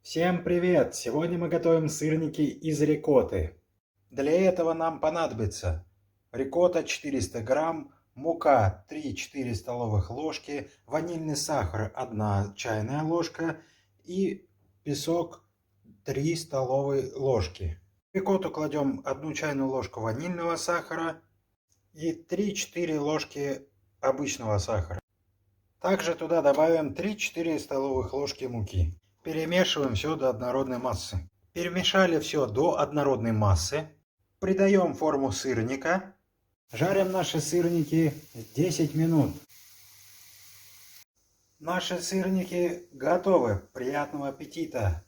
Всем привет! Сегодня мы готовим сырники из рикотты. Для этого нам понадобится рикотта 400 грамм, мука 3-4 столовых ложки, ванильный сахар 1 чайная ложка и песок 3 столовые ложки. В рикотту кладем 1 чайную ложку ванильного сахара и 3-4 ложки обычного сахара. Также туда добавим 3-4 столовых ложки муки. Перемешиваем все до однородной массы. Перемешали все до однородной массы. Придаем форму сырника. Жарим наши сырники 10 минут. Наши сырники готовы. Приятного аппетита!